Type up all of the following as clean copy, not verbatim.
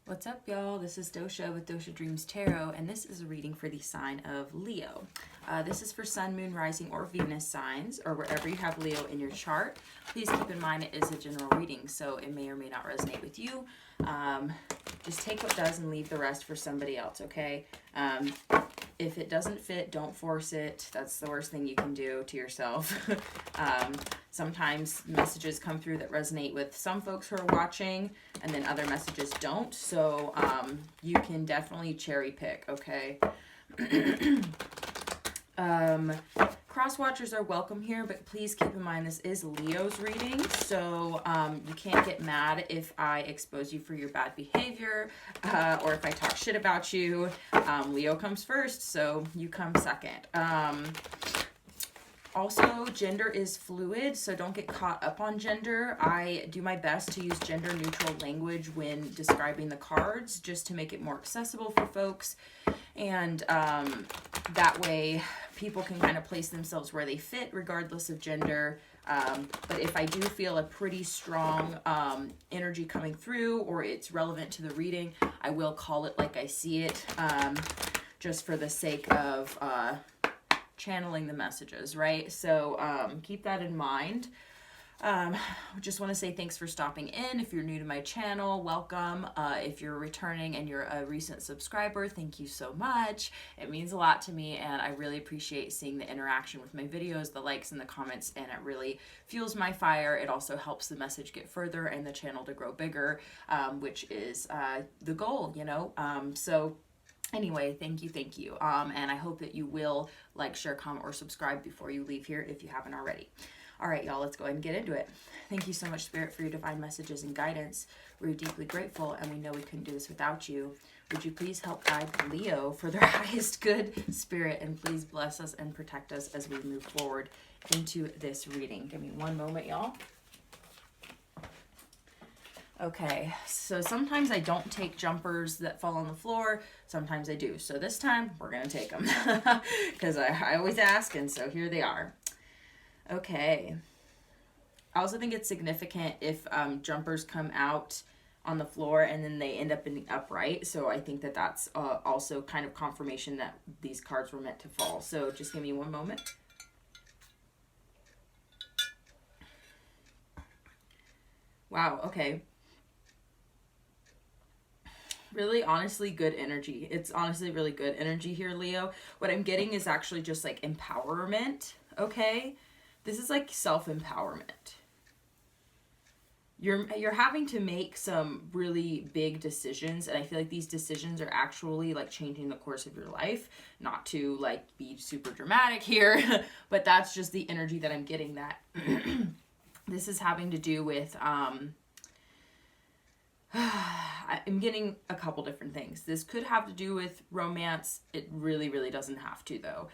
What's up, y'all? This is Dosha with DoshaDreamsTarot, and this is a reading for the sign of Leo. This is for Sun, Moon, Rising, or Venus signs, or wherever you have Leo in your chart. Please keep in mind it is a general reading, so it may or may not resonate with you. Just take what does and leave the rest for somebody else, okay? If it doesn't fit, don't force it. That's the worst thing you can do to yourself. Sometimes messages come through that resonate with some folks who are watching, and then other messages don't. So you can definitely cherry pick, okay? Cross watchers are welcome here, but please keep in mind this is Leo's reading, so you can't get mad if I expose you for your bad behavior or if I talk shit about you. Leo comes first, so you come second. Also, gender is fluid, so don't get caught up on gender. I do my best to use gender neutral language when describing the cards, just to make it more accessible for folks. And that way people can kind of place themselves where they fit regardless of gender. But if I do feel a pretty strong energy coming through, or it's relevant to the reading, I will call it like I see it, just for the sake of channeling the messages, right? So keep that in mind. Just want to say thanks for stopping in. If you're new to my channel, welcome. If you're returning and you're a recent subscriber, thank you so much. It means a lot to me, and I really appreciate seeing the interaction with my videos, the likes and the comments, and it really fuels my fire. It also helps the message get further and the channel to grow bigger, which is the goal, you know? So anyway, thank you. And I hope that you will like, share, comment, or subscribe before you leave here if you haven't already. All right, y'all, let's go ahead and get into it. Thank you so much, Spirit, for your divine messages and guidance. We're deeply grateful, and we know we couldn't do this without you. Would you please help guide Leo for their highest good, Spirit, and please bless us and protect us as we move forward into this reading. Give me one moment, y'all. Okay, so sometimes I don't take jumpers that fall on the floor. Sometimes I do. So this time, we're going to take them because I always ask, and so here they are. Okay. I also think it's significant if jumpers come out on the floor and then they end up in the upright. So I think that that's also kind of confirmation that these cards were meant to fall. So just give me one moment. Wow, okay. Really, honestly, good energy. It's honestly really good energy here, Leo. What I'm getting is actually just like empowerment, okay? This is like self-empowerment. You're having to make some really big decisions, and I feel like these decisions are actually like changing the course of your life. Not to like be super dramatic here, but that's just the energy that I'm getting, that this is having to do with I'm getting a couple different things. This could have to do with romance. It really, really doesn't have to, though.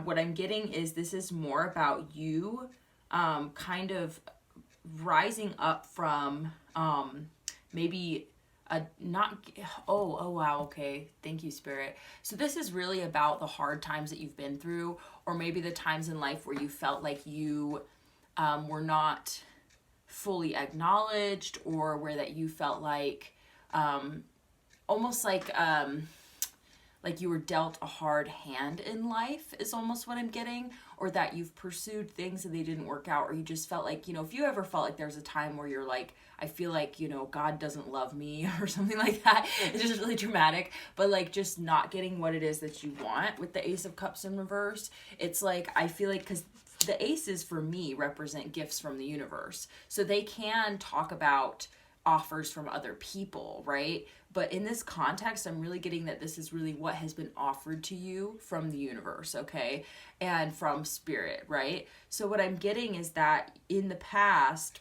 What I'm getting is this is more about you kind of rising up from maybe a not... Oh, wow, okay. Thank you, Spirit. So this is really about the hard times that you've been through, or maybe the times in life where you felt like you were not fully acknowledged, or where that you felt like almost like you were dealt a hard hand in life is almost what I'm getting, or that you've pursued things and they didn't work out, or you just felt like, you know, if you ever felt like there's a time where you're like, I feel like, you know, God doesn't love me or something like that. It's just really dramatic, but like just not getting what it is that you want with the Ace of Cups in reverse. It's like, I feel like, because the aces for me represent gifts from the universe. So they can talk about offers from other people, right? But in this context, I'm really getting that this is really what has been offered to you from the universe, okay? And from Spirit, right? So what I'm getting is that in the past,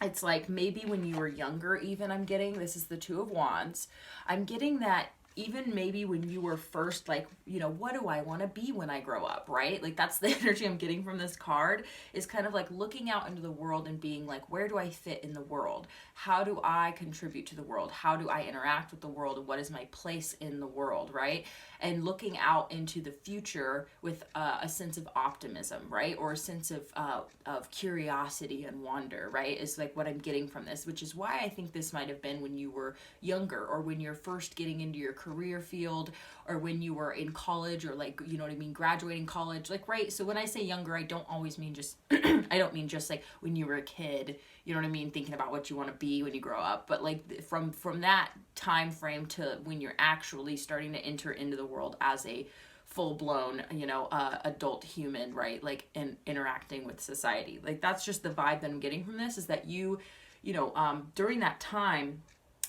it's like maybe when you were younger even, I'm getting, this is the Two of Wands, I'm getting that even maybe when you were first like, you know, what do I want to be when I grow up, right? Like that's the energy I'm getting from this card, is kind of like looking out into the world and being like, where do I fit in the world? How do I contribute to the world? How do I interact with the world? And what is my place in the world, right? And looking out into the future with a sense of optimism, right? Or a sense of curiosity and wonder, right? Is like what I'm getting from this, which is why I think this might have been when you were younger, or when you're first getting into your career field, or when you were in college, or like, you know what I mean, graduating college, like, right? So when I say younger, I don't always mean just, I don't mean just like when you were a kid, you know what I mean, thinking about what you want to be when you grow up, but like from that time frame to when you're actually starting to enter into the world as a full-blown, you know, adult human, right? Like, and interacting with society. Like, that's just the vibe that I'm getting from this, is that you know, during that time,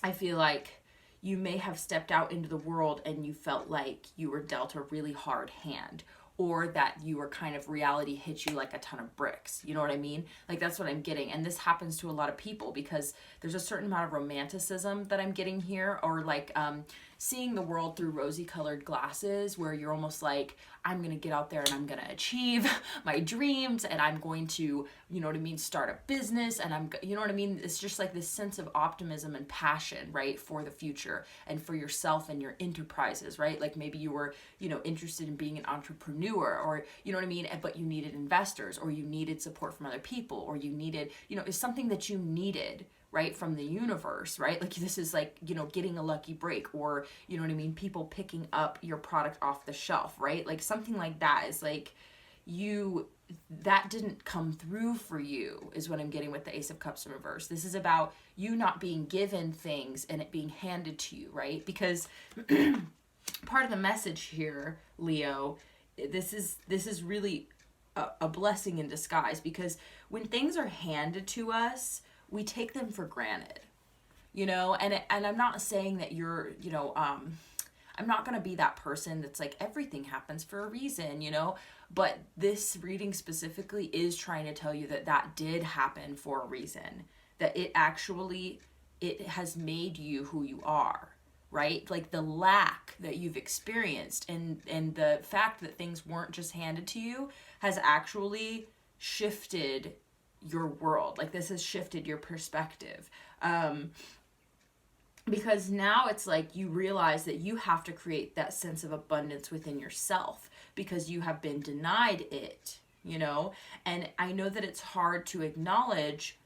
I feel like you may have stepped out into the world and you felt like you were dealt a really hard hand, or that you were kind of, reality hit you like a ton of bricks. You know what I mean? Like, that's what I'm getting. And this happens to a lot of people because there's a certain amount of romanticism that I'm getting here, or like seeing the world through rosy colored glasses, where you're almost like, I'm going to get out there and I'm going to achieve my dreams, and I'm going to, you know what I mean, start a business, and I'm, you know what I mean? It's just like this sense of optimism and passion, right, for the future and for yourself and your enterprises, right? Like maybe you were, you know, interested in being an entrepreneur, or, you know what I mean, but you needed investors, or you needed support from other people, or you needed, you know, it's something that you needed, right, from the universe, right? Like this is like, you know, getting a lucky break, or, you know what I mean, people picking up your product off the shelf, right? Like something like that is like, that didn't come through for you, is what I'm getting with the Ace of Cups in reverse. This is about you not being given things and it being handed to you, right? Because part of the message here, Leo, this is really a blessing in disguise, because when things are handed to us, we take them for granted, you know, and I'm not saying that you're, you know, I'm not going to be that person that's like, everything happens for a reason, you know, but this reading specifically is trying to tell you that that did happen for a reason, that it has made you who you are, right? Like the lack that you've experienced and the fact that things weren't just handed to you has actually shifted your world. Like this has shifted your perspective, because now it's like you realize that you have to create that sense of abundance within yourself, because you have been denied it, you know. And I know that it's hard to acknowledge,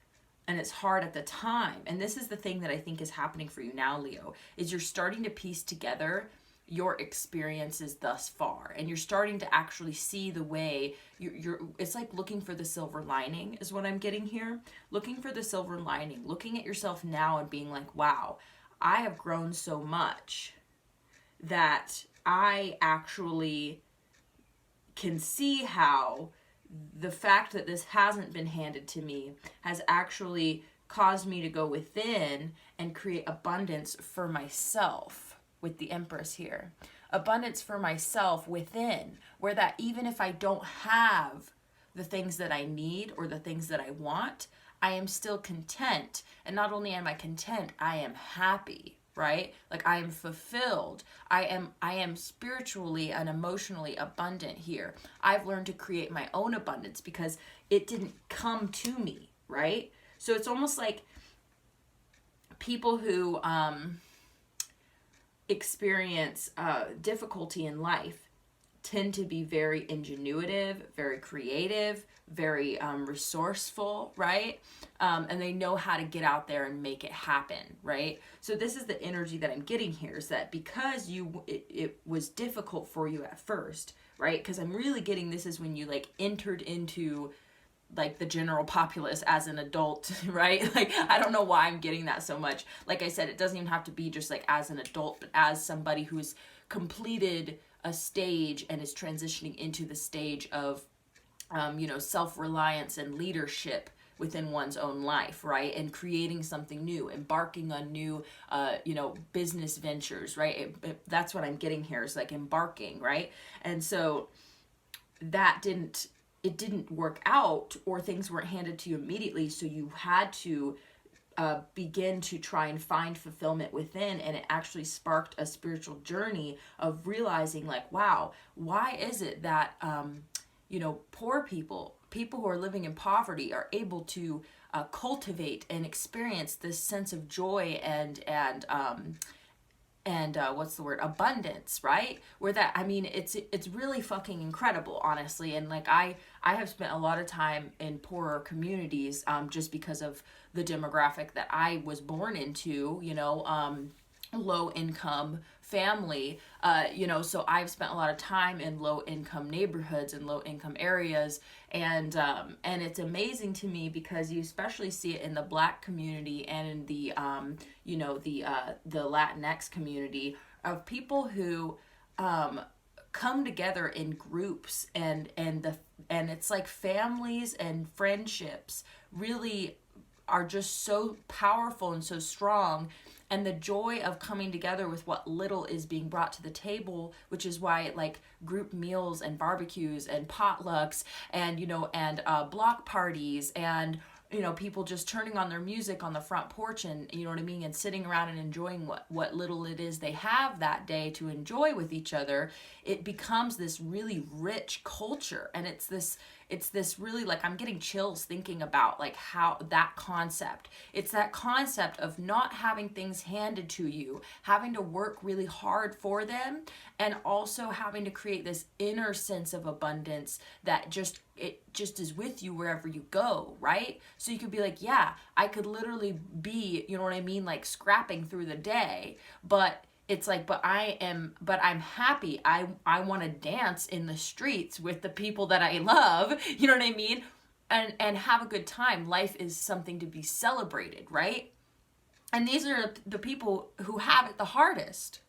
and it's hard at the time, and this is the thing that I think is happening for you now, Leo, is you're starting to piece together your experiences thus far, and you're starting to actually see the way you're it's like looking for the silver lining, is what I'm getting here. Looking for the silver lining, looking at yourself now and being like, wow, I have grown so much that I actually can see how the fact that this hasn't been handed to me has actually caused me to go within and create abundance for myself. With the Empress here, abundance for myself within, where that even if I don't have the things that I need or the things that I want, I am still content. And not only am I content, I am happy, right? Like I am fulfilled. I am spiritually and emotionally abundant here. I've learned to create my own abundance because it didn't come to me, right? So it's almost like people who experience difficulty in life tend to be very ingenuitive, very creative, very resourceful, right? And they know how to get out there and make it happen, right? So this is the energy that I'm getting here, is that because it was difficult for you at first, right? Because I'm really getting this is when you like entered into like the general populace as an adult, right? Like, I don't know why I'm getting that so much. Like I said, it doesn't even have to be just like as an adult, but as somebody who's completed a stage and is transitioning into the stage of, you know, self-reliance and leadership within one's own life, right? And creating something new, embarking on new, you know, business ventures, right? That's what I'm getting here, is like embarking, right? And so that it didn't work out, or things weren't handed to you immediately, so you had to begin to try and find fulfillment within, and it actually sparked a spiritual journey of realizing like, wow, why is it that poor people who are living in poverty are able to cultivate and experience this sense of joy and what's the word, abundance, right? Where that, I mean, it's really fucking incredible, honestly. And like I have spent a lot of time in poorer communities, just because of the demographic that I was born into, low income family, so I've spent a lot of time in low income neighborhoods and low income areas, and it's amazing to me because you especially see it in the Black community and in the the Latinx community of people who come together in groups, and it's like families and friendships really are just so powerful and so strong. And the joy of coming together with what little is being brought to the table, which is why like group meals and barbecues and potlucks and block parties and people just turning on their music on the front porch, and and sitting around and enjoying what little it is they have that day to enjoy with each other. It becomes this really rich culture, and it's this really, like, I'm getting chills thinking about like how that concept, it's that concept of not having things handed to you, having to work really hard for them, and also having to create this inner sense of abundance that just is with you wherever you go, right? So you could be like, yeah, I could literally be, like scrapping through the day, but it's like, but I'm happy. I want to dance in the streets with the people that I love, and have a good time. Life is something to be celebrated, right? And these are the people who have it the hardest.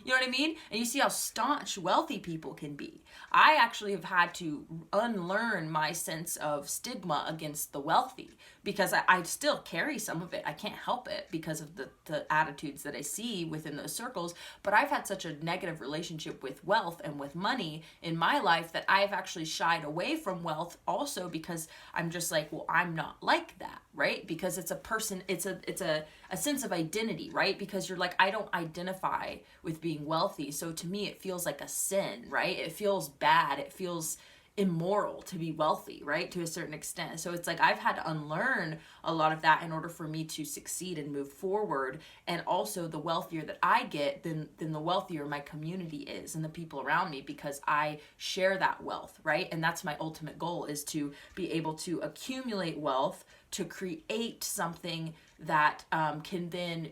You know what I mean? And you see how staunch wealthy people can be. I actually have had to unlearn my sense of stigma against the wealthy, because I still carry some of it. I can't help it because of the attitudes that I see within those circles. But I've had such a negative relationship with wealth and with money in my life that I've actually shied away from wealth also, because I'm just like, well, I'm not like that, right? Because it's a person, it's a sense of identity, right? Because you're like, I don't identify with being wealthy, so to me it feels like a sin, right? It feels bad, it feels immoral to be wealthy, right, to a certain extent. So it's like I've had to unlearn a lot of that in order for me to succeed and move forward. And also, the wealthier that I get, then the wealthier my community is and the people around me, because I share that wealth, right? And that's my ultimate goal, is to be able to accumulate wealth to create something that can then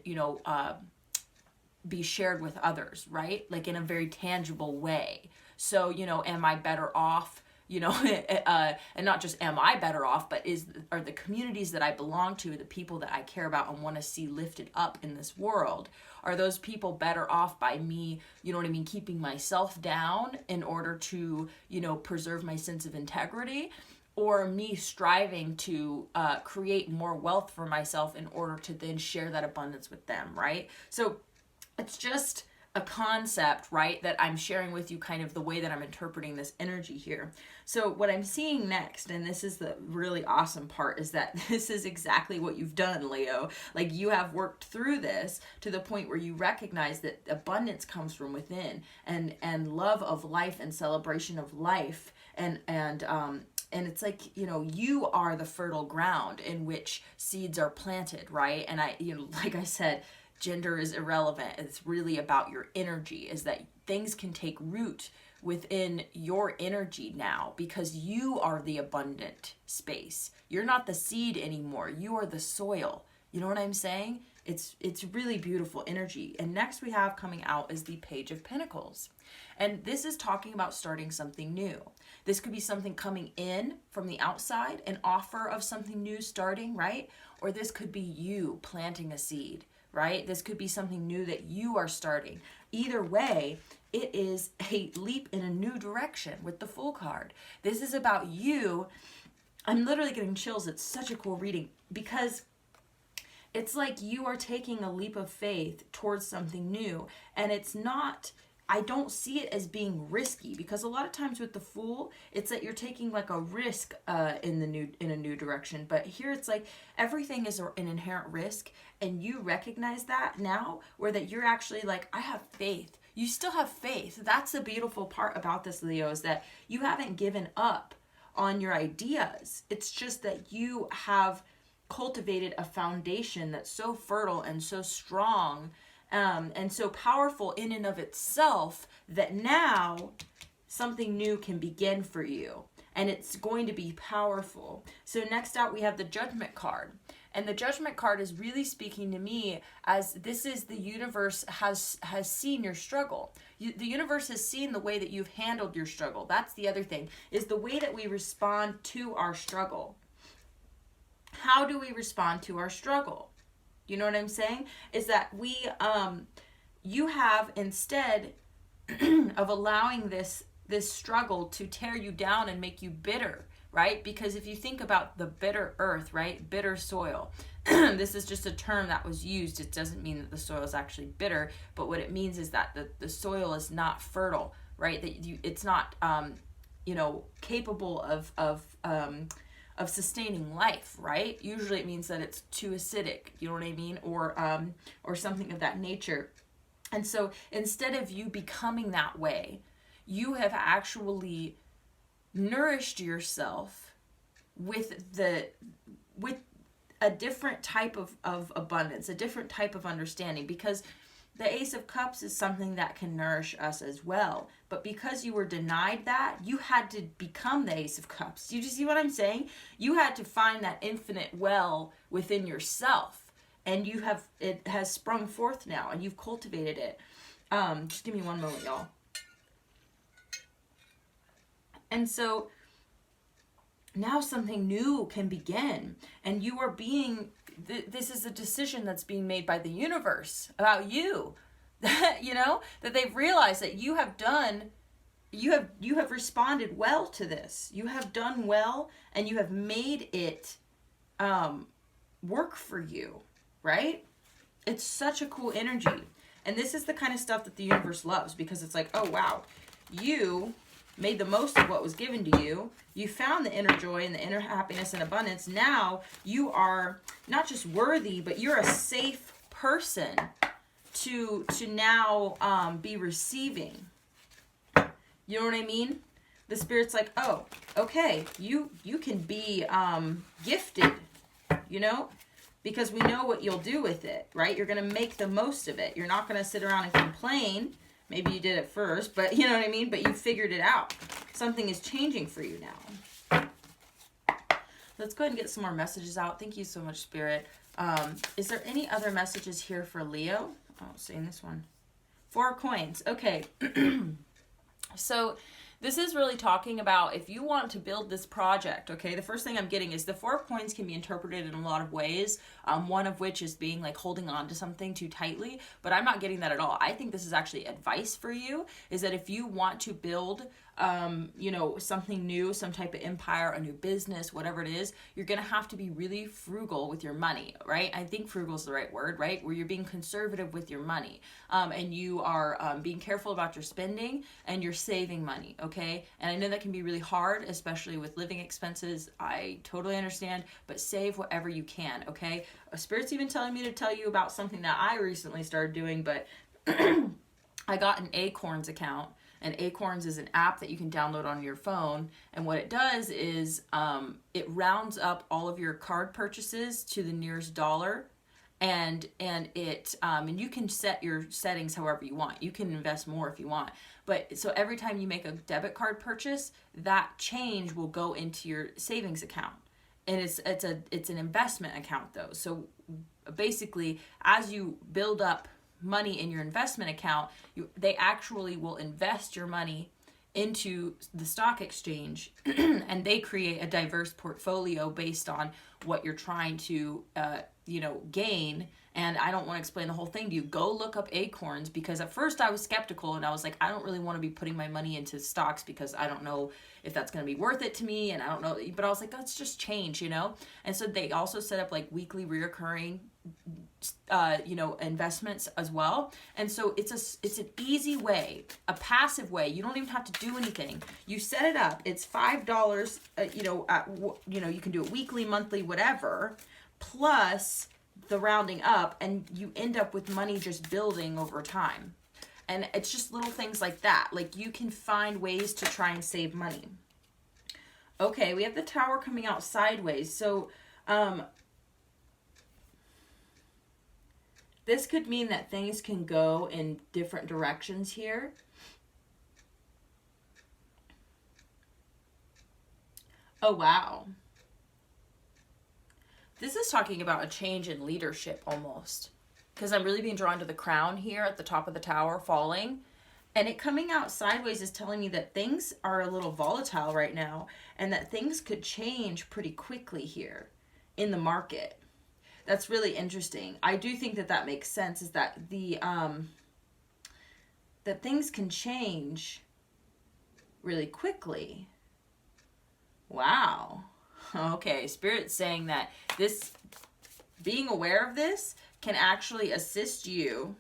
be shared with others, right? Like in a very tangible way. So, am I better off, and not just am I better off, but are the communities that I belong to, the people that I care about and want to see lifted up in this world, are those people better off by me, keeping myself down in order to, preserve my sense of integrity? Or me striving to create more wealth for myself in order to then share that abundance with them, right? So it's just a concept, right, that I'm sharing with you, kind of the way that I'm interpreting this energy here. So what I'm seeing next, and this is the really awesome part, is that this is exactly what you've done, Leo. Like, you have worked through this to the point where you recognize that abundance comes from within, and love of life and celebration of life, and it's like, you are the fertile ground in which seeds are planted, right? And like I said, gender is irrelevant. It's really about your energy, is that things can take root within your energy now, because you are the abundant space. You're not the seed anymore. You are the soil. You know what I'm saying? It's really beautiful energy. And next we have coming out is the Page of Pentacles. And this is talking about starting something new. This could be something coming in from the outside, an offer of something new starting, right? Or this could be you planting a seed, right? This could be something new that you are starting. Either way, it is a leap in a new direction with the Fool card. This is about you. I'm literally getting chills. It's such a cool reading, because it's like you are taking a leap of faith towards something new, and it's not I don't see it as being risky, because a lot of times with the Fool, it's that you're taking like a risk in a new direction. But here it's like everything is an inherent risk, and you recognize that now, where that you're actually like, I have faith. You still have faith. That's the beautiful part about this, Leo, is that you haven't given up on your ideas. It's just that you have cultivated a foundation that's so fertile and so strong, and so powerful in and of itself, that now something new can begin for you, and it's going to be powerful. So next out we have the Judgment card, and the Judgment card is really speaking to me as this is the universe has seen your struggle. The universe has seen the way that you've handled your struggle. That's the other thing, is the way that we respond to our struggle. How do we respond to our struggle? You know what I'm saying? Is that you have, instead of allowing this struggle to tear you down and make you bitter, right? Because if you think about the bitter earth, right? Bitter soil. This is just a term that was used. It doesn't mean that the soil is actually bitter, but what it means is that the soil is not fertile, right? That it's not, capable of sustaining life, right? Usually it means that it's too acidic, you know what I mean? Or something of that nature. And so instead of you becoming that way, you have actually nourished yourself with a different type of abundance, a different type of understanding, because the Ace of Cups is something that can nourish us as well. But because you were denied that, you had to become the Ace of Cups. You just see what I'm saying? You had to find that infinite well within yourself. And it has sprung forth now, and you've cultivated it. Just give me one moment, y'all. And so now something new can begin. And you are being... this is a decision that's being made by the universe about you, that they've realized that you have responded well to this. You have done well, and you have made it work for you, right? It's such a cool energy. And this is the kind of stuff that the universe loves, because it's like, oh wow, you made the most of what was given to you. You found the inner joy and the inner happiness and abundance. Now you are not just worthy, but you're a safe person to now be receiving. You know what I mean? The Spirit's like, oh, okay, you can be gifted, because we know what you'll do with it, right? You're going to make the most of it. You're not going to sit around and complain. Maybe you did it first, but you know what I mean? But you figured it out. Something is changing for you now. Let's go ahead and get some more messages out. Thank you so much, Spirit. Is there any other messages here for Leo? Oh, seeing this one. 4 coins. Okay. So this is really talking about if you want to build this project, okay? The first thing I'm getting is the 4 coins can be interpreted in a lot of ways, one of which is being like holding on to something too tightly, but I'm not getting that at all. I think this is actually advice for you, is that if you want to build something new, some type of empire, a new business, whatever it is, you're going to have to be really frugal with your money, right? I think frugal is the right word, right? Where you're being conservative with your money, and you are being careful about your spending, and you're saving money, okay? And I know that can be really hard, especially with living expenses. I totally understand, but save whatever you can, okay? Spirit's even telling me to tell you about something that I recently started doing, but I got an Acorns account. And Acorns is an app that you can download on your phone. And what it does is it rounds up all of your card purchases to the nearest dollar. And you can set your settings however you want. You can invest more if you want. But so every time you make a debit card purchase, that change will go into your savings account. And it's an investment account though. So basically, as you build up money in your investment account, they actually will invest your money into the stock exchange and they create a diverse portfolio based on what you're trying to gain And I don't want to explain the whole thing to you. Go look up acorns, because at first I was skeptical and I was like, I don't really want to be putting my money into stocks because I don't know if that's going to be worth it to me. And I don't know, but I was like, let's just change, you know? And so they also set up like weekly reoccurring, you know, investments as well. And so it's an easy way, a passive way. You don't even have to do anything. You set it up. It's $5, you know, you can do it weekly, monthly, whatever, plus the rounding up, and you end up with money just building over time. And it's just little things like that. Like, you can find ways to try and save money. Okay, we have the Tower coming out sideways. So, this could mean that things can go in different directions here. Oh, wow. This is talking about a change in leadership almost, because I'm really being drawn to the crown here at the top of the Tower falling, and it coming out sideways is telling me that things are a little volatile right now, and that things could change pretty quickly here in the market. That's really interesting. I do think that that makes sense, is that that things can change really quickly. Wow. Okay, Spirit's saying that this, being aware of this, can actually assist you.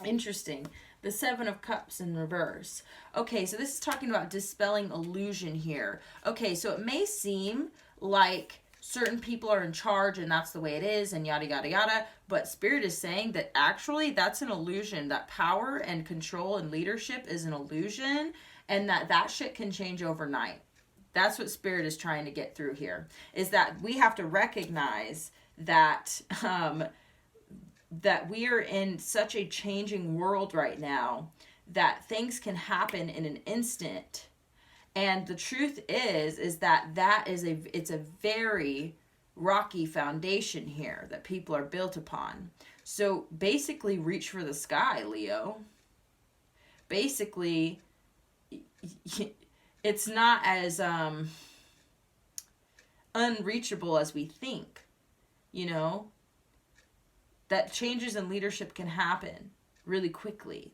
Interesting. The Seven of Cups in reverse. Okay, so this is talking about dispelling illusion here. Okay, so it may seem like certain people are in charge and that's the way it is and yada, yada, yada. But Spirit is saying that actually that's an illusion. That power and control and leadership is an illusion, and that shit can change overnight. That's what Spirit is trying to get through here, is that we have to recognize that that we are in such a changing world right now that things can happen in an instant. And the truth is that it's a very rocky foundation here that people are built upon. So basically, reach for the sky, Leo. Basically, it's not as unreachable as we think, you know? That changes in leadership can happen really quickly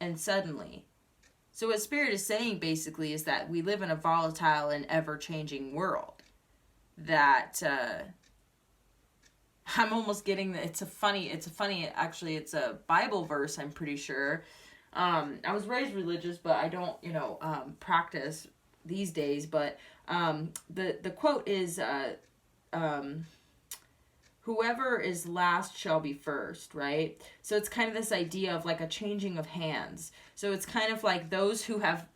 and suddenly. So what Spirit is saying basically is that we live in a volatile and ever-changing world. That I'm almost getting that it's a funny, actually it's a Bible verse, I'm pretty sure. I was raised religious, but I don't, practice these days. But the quote is, whoever is last shall be first, right? So it's kind of this idea of like a changing of hands. So it's kind of like those who have,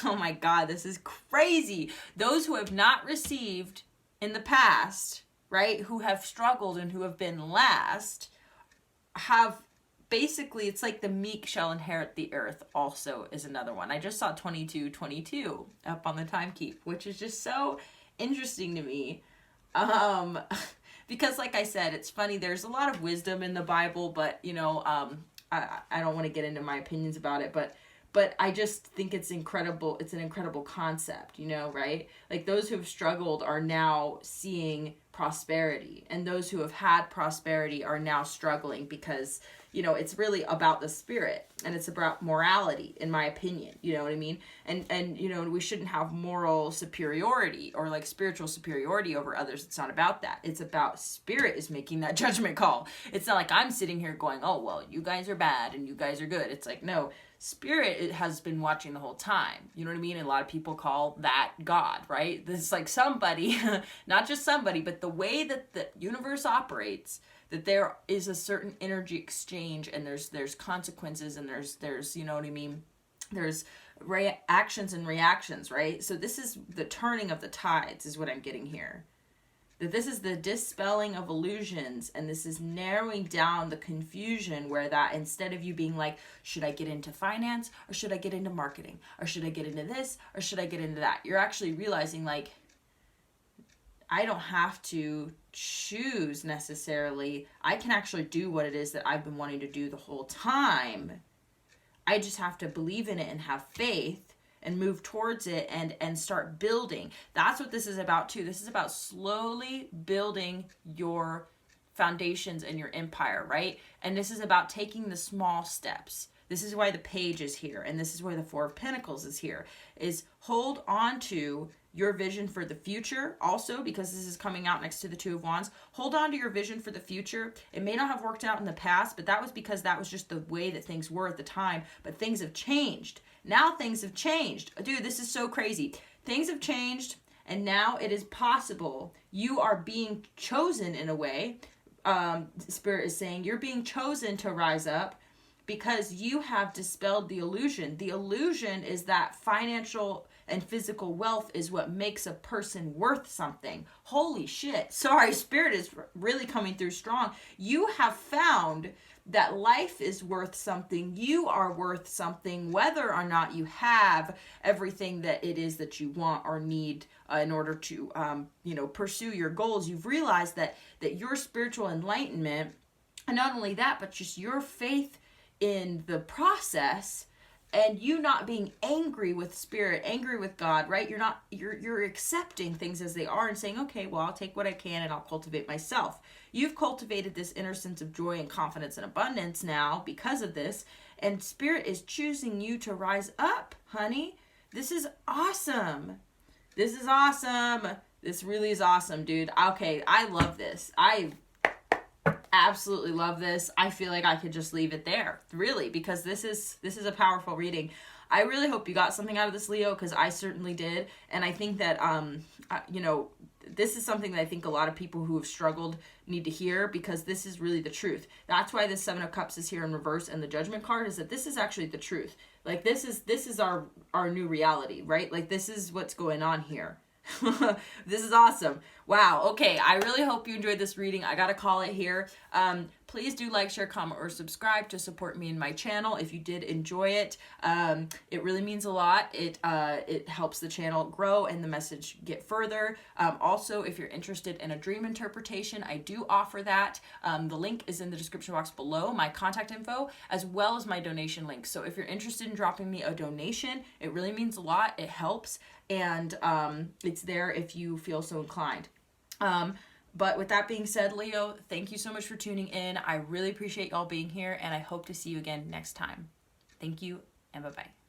oh my God, this is crazy. Those who have not received in the past, right? Who have struggled and who have been last have basically, it's like the meek shall inherit the earth also is another one. I just saw 22:22 up on the time keep, which is just so interesting to me. Because like I said, it's funny, there's a lot of wisdom in the Bible, but I don't want to get into my opinions about it, but I just think it's incredible. It's an incredible concept, right? Like those who have struggled are now seeing prosperity, and those who have had prosperity are now struggling because, it's really about the spirit and it's about morality, in my opinion, you know what I mean? And we shouldn't have moral superiority or like spiritual superiority over others. It's not about that. It's about spirit is making that judgment call. It's not like I'm sitting here going, oh, well, you guys are bad and you guys are good. It's like, no, spirit has been watching the whole time. You know what I mean? And a lot of people call that God, right? This is like somebody, not just somebody, but the way that the universe operates, that there is a certain energy exchange, and there's consequences, and there's you know what I mean? There's actions and reactions, right? So this is the turning of the tides is what I'm getting here. That this is the dispelling of illusions, and this is narrowing down the confusion where that instead of you being like, should I get into finance, or should I get into marketing, or should I get into this, or should I get into that? You're actually realizing like, I don't have to choose necessarily. I can actually do what it is that I've been wanting to do the whole time. I just have to believe in it and have faith and move towards it and start building. That's what this is about too. This is about slowly building your foundations in your empire, right? And this is about taking the small steps. This is why the Page is here, and this is why the Four of Pentacles is here, is hold on to your vision for the future. Also, because this is coming out next to the Two of Wands, hold on to your vision for the future. It may not have worked out in the past, but that was because that was just the way that things were at the time, but things have changed. Now things have changed. Dude, this is so crazy. Things have changed, and now it is possible. You are being chosen in a way. Spirit is saying you're being chosen to rise up because you have dispelled the illusion. The illusion is that financial and physical wealth is what makes a person worth something. Holy shit. Sorry, Spirit is really coming through strong. You have found that life is worth something. You are worth something, whether or not you have everything that it is that you want or need in order to, pursue your goals. You've realized that your spiritual enlightenment, and not only that, but just your faith in the process, and you not being angry with Spirit, angry with God, right? You're accepting things as they are and saying, okay, well, I'll take what I can and I'll cultivate myself. You've cultivated this inner sense of joy and confidence and abundance now because of this, and Spirit is choosing you to rise up, honey. This is awesome. This is awesome. This really is awesome, dude. Okay, I love this. I absolutely love this. I feel like I could just leave it there, really, because this is a powerful reading. I really hope you got something out of this, Leo, because I certainly did. And I think that this is something that I think a lot of people who have struggled need to hear, because this is really the truth. That's why the Seven of Cups is here in reverse, and the Judgment card is that this is actually the truth. Like, this is our new reality, right? Like, this is what's going on here. This is awesome. Wow. Okay. I really hope you enjoyed this reading. I gotta call it here. Please do like, share, comment, or subscribe to support me and my channel if you did enjoy it. It really means a lot. It helps the channel grow and the message get further. Also, if you're interested in a dream interpretation, I do offer that. The link is in the description box below, my contact info, as well as my donation link. So if you're interested in dropping me a donation, it really means a lot. It helps. And it's there if you feel so inclined. But with that being said, Leo, thank you so much for tuning in. I really appreciate y'all being here, and I hope to see you again next time. Thank you, and bye-bye.